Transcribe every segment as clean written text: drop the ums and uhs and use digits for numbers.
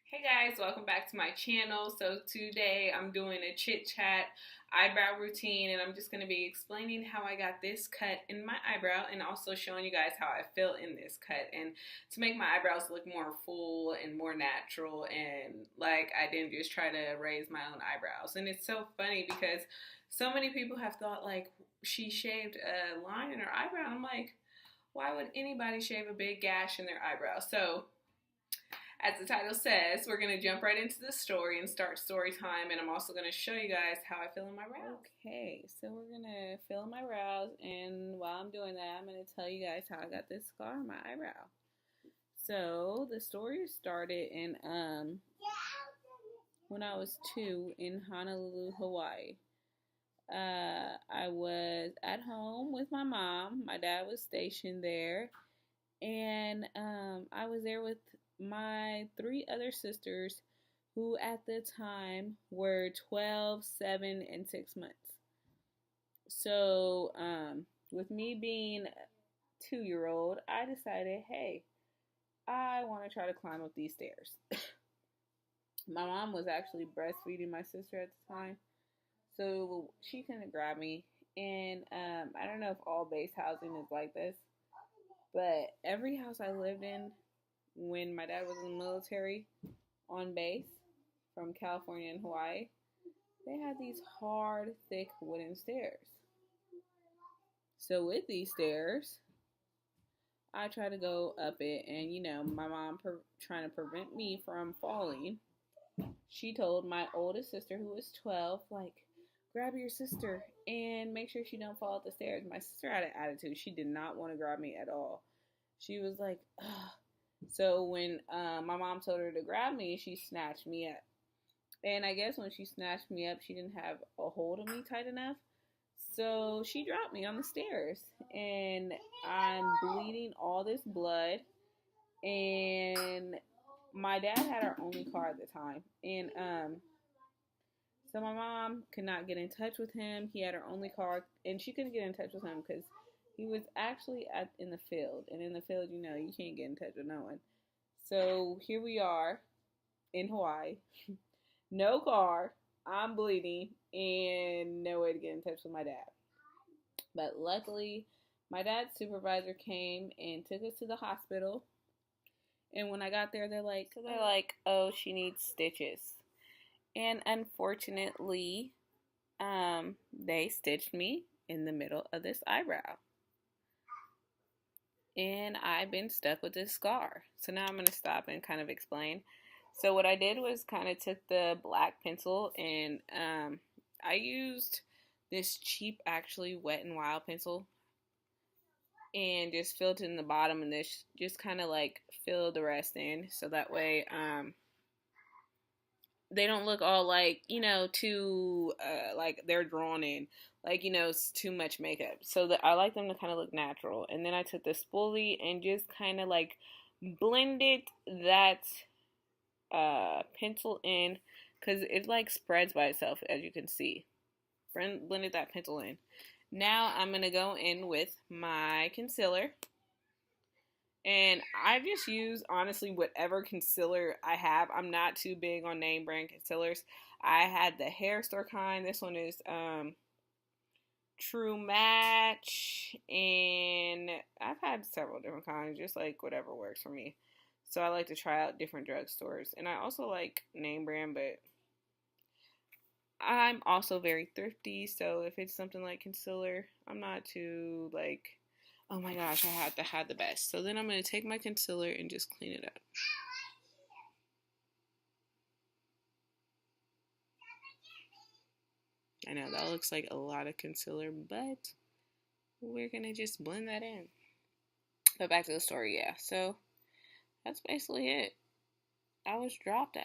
Hey guys, welcome back to my channel. So today I'm doing a chit chat eyebrow routine, and I'm just going to be explaining how I got this cut in my eyebrow and also showing you guys how I feel in this cut, and to make my eyebrows look more full and more natural, and like I didn't just try to raise my own eyebrows. And it's so funny because so many people have thought like she shaved a line in her eyebrow. I'm like, why would anybody shave a big gash in their eyebrow? So as the title says, we're going to jump right into the story and start story time, and I'm also going to show you guys how I feel in my brows. Okay, so we're going to fill in my brows, and while I'm doing that, I'm going to tell you guys how I got this scar on my eyebrow. So the story started in when I was 2 in Honolulu, Hawaii. I was at home with my mom. My dad was stationed there, and I was there with my 3 other sisters who at the time were 12, 7, and 6 months. So with me being a 2-year-old, I decided, hey, I want to try to climb up these stairs. My mom was actually breastfeeding my sister at the time, so she couldn't grab me. And I don't know if all base housing is like this, but every house I lived in when my dad was in the military on base from California and Hawaii, they had these hard, thick wooden stairs. So with these stairs, I tried to go up it, and my mom trying to prevent me from falling. She told my oldest sister, who was 12, like, grab your sister and make sure she don't fall up the stairs. My sister had an attitude. She did not want to grab me at all. She was like, ugh. So when my mom told her to grab me, she snatched me up. And I guess when she snatched me up, she didn't have a hold of me tight enough. So she dropped me on the stairs. And I'm bleeding all this blood. And my dad had our only car at the time. And so my mom could not get in touch with him. He had our only car. And she couldn't get in touch with him because he was actually in the field. And in the field, you can't get in touch with no one. So here we are in Hawaii. No car. I'm bleeding. And no way to get in touch with my dad. But luckily, my dad's supervisor came and took us to the hospital. And when I got there, they're like, oh, she needs stitches. And unfortunately, they stitched me in the middle of this eyebrow. And I've been stuck with this scar. So now I'm going to stop and kind of explain. So what I did was kind of took the black pencil, and I used this cheap, actually Wet n Wild pencil, and just filled it in the bottom, and this just kind of like filled the rest in, so that way they don't look all like, too like they're drawn in, like, it's too much makeup. So that I like them to kind of look natural. And then I took the spoolie and just kind of like blended that pencil in, because it like spreads by itself, as you can see. Blended that pencil in. Now I'm going to go in with my concealer. And I just use, honestly, whatever concealer I have. I'm not too big on name brand concealers. I had the hair store kind. This one is True Match. And I've had several different kinds, just like whatever works for me. So I like to try out different drugstores. And I also like name brand, but I'm also very thrifty. So if it's something like concealer, I'm not too like, oh my gosh, I have to have the best. So then I'm going to take my concealer and just clean it up. I know that looks like a lot of concealer, but we're going to just blend that in. But back to the story, yeah. So that's basically it. I was dropped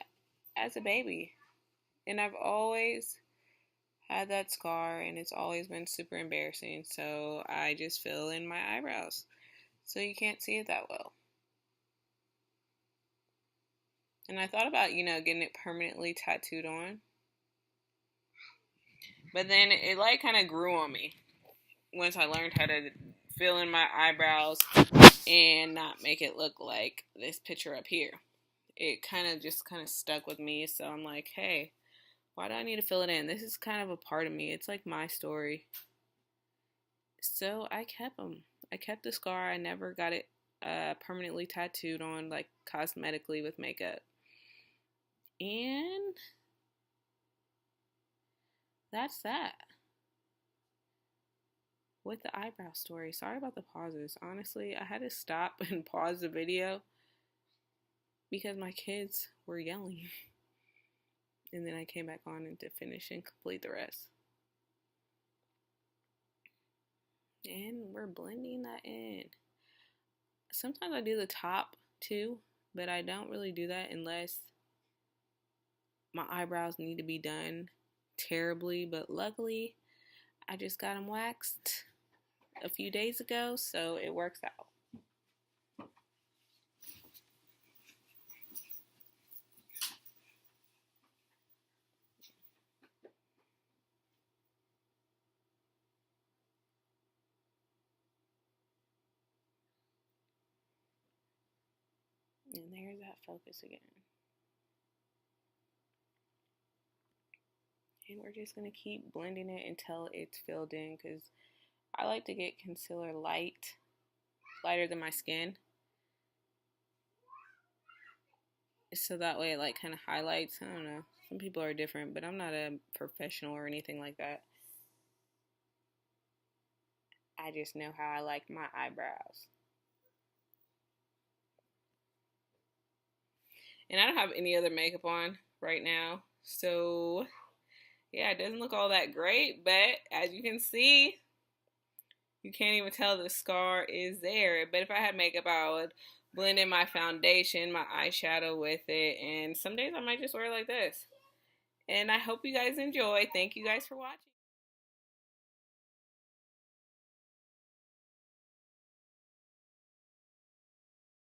as a baby. And I've always had that scar, and it's always been super embarrassing. So I just fill in my eyebrows, so you can't see it that well. And I thought about, getting it permanently tattooed on. But then it like kind of grew on me once I learned how to fill in my eyebrows and not make it look like this picture up here. it kind of just kind of stuck with me. So I'm like, hey, why do I need to fill it in? This is kind of a part of me. It's like my story. So I kept them. I kept the scar. I never got it permanently tattooed on, like cosmetically with makeup. And that's that with the eyebrow story. Sorry about the pauses. Honestly, I had to stop and pause the video because my kids were yelling. And then I came back on and to finish and complete the rest. And we're blending that in. Sometimes I do the top too, but I don't really do that unless my eyebrows need to be done terribly. But luckily, I just got them waxed a few days ago, so it works out. And there's that focus again. And we're just going to keep blending it until it's filled in, because I like to get concealer lighter than my skin. So that way it like kind of highlights. I don't know. Some people are different, but I'm not a professional or anything like that. I just know how I like my eyebrows. And I don't have any other makeup on right now. So, yeah, it doesn't look all that great. But as you can see, you can't even tell the scar is there. But if I had makeup, I would blend in my foundation, my eyeshadow with it. And some days I might just wear it like this. And I hope you guys enjoy. Thank you guys for watching.